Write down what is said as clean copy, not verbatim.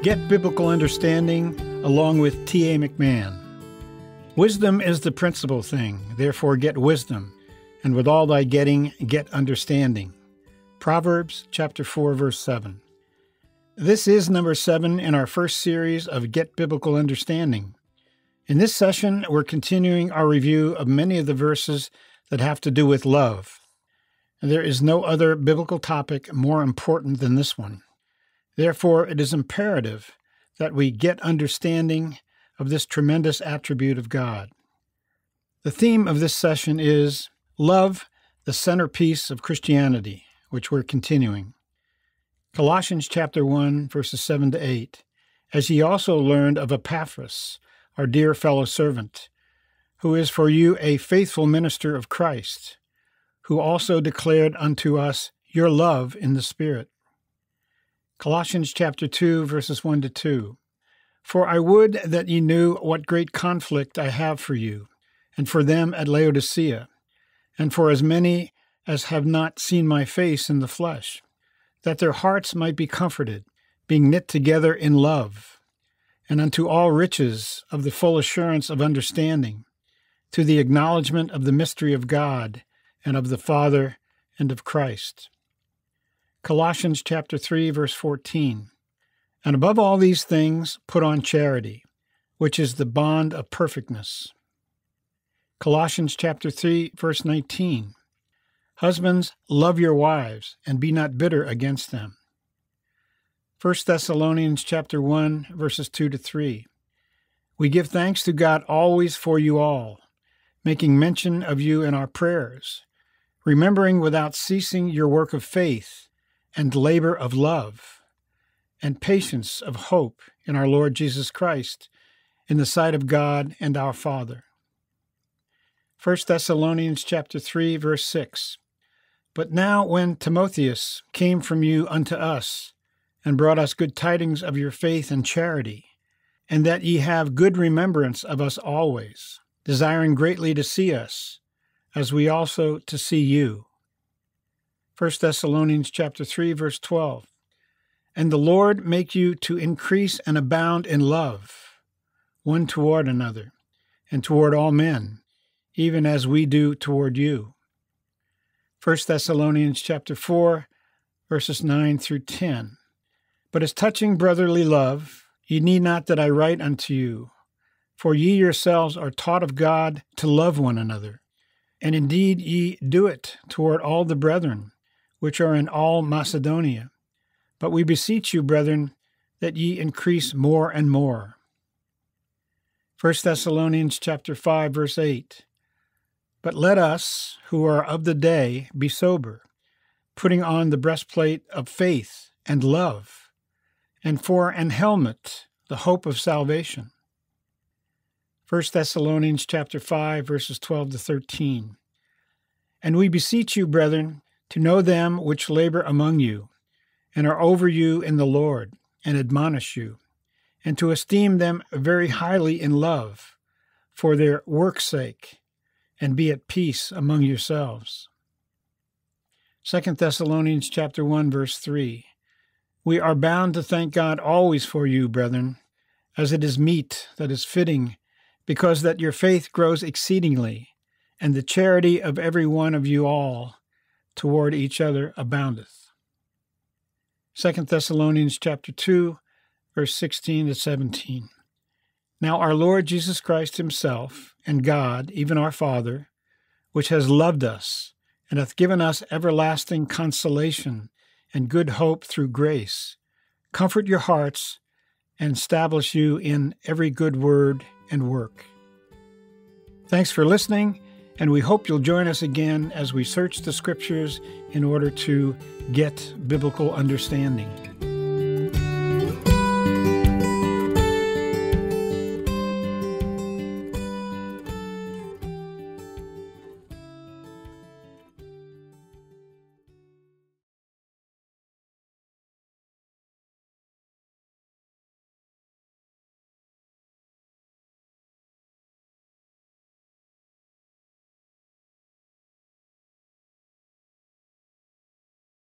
Get Biblical Understanding, along with T.A. McMahon. Wisdom is the principal thing, therefore get wisdom, and with all thy getting, get understanding. Proverbs chapter 4, verse 7. This is number 7 in our first series of Get Biblical Understanding. In this session, we're continuing our review of many of the verses that have to do with love. There is no other biblical topic more important than this one. Therefore, it is imperative that we get understanding of this tremendous attribute of God. The theme of this session is Love, the Centerpiece of Christianity, which we're continuing. Colossians chapter 1, verses 7 to 8. As ye also learned of Epaphras, our dear fellow servant, who is for you a faithful minister of Christ, who also declared unto us your love in the Spirit. Colossians chapter 2, verses 1 to 2. For I would that ye knew what great conflict I have for you, and for them at Laodicea, and for as many as have not seen my face in the flesh, that their hearts might be comforted, being knit together in love, and unto all riches of the full assurance of understanding, to the acknowledgement of the mystery of God, and of the Father, and of Christ. Colossians chapter 3, verse 14. And above all these things, put on charity, which is the bond of perfectness. Colossians chapter 3, verse 19. Husbands, love your wives, and be not bitter against them. 1 Thessalonians chapter 1, verses 2 to 3. We give thanks to God always for you all, making mention of you in our prayers, remembering without ceasing your work of faith, and labor of love, and patience of hope in our Lord Jesus Christ, in the sight of God and our Father. 1 Thessalonians chapter 3, verse 6. But now when Timotheus came from you unto us, and brought us good tidings of your faith and charity, and that ye have good remembrance of us always, desiring greatly to see us, as we also to see you. 1 Thessalonians chapter 3, verse 12. And the Lord make you to increase and abound in love, one toward another, and toward all men, even as we do toward you. 1 Thessalonians chapter 4, verses 9 through 10. But as touching brotherly love, ye need not that I write unto you, for ye yourselves are taught of God to love one another. And indeed ye do it toward all the brethren, which are in all Macedonia. But we beseech you, brethren, that ye increase more and more. 1 Thessalonians chapter 5, verse 8. But let us, who are of the day, be sober, putting on the breastplate of faith and love, and for an helmet, the hope of salvation. 1 Thessalonians chapter 5, verses 12 to 13. And we beseech you, brethren, to know them which labor among you, and are over you in the Lord, and admonish you, and to esteem them very highly in love, for their work's sake, and be at peace among yourselves. 2 Thessalonians chapter 1, verse 3. We are bound to thank God always for you, brethren, as it is meet, that is fitting, because that your faith grows exceedingly, and the charity of every one of you all toward each other aboundeth. 2 Thessalonians chapter 2, verse 16 to 17. Now our Lord Jesus Christ himself, and God, even our Father, which has loved us, and hath given us everlasting consolation and good hope through grace, comfort your hearts, and establish you in every good word and work. Thanks for listening, and we hope you'll join us again as we search the Scriptures in order to get biblical understanding.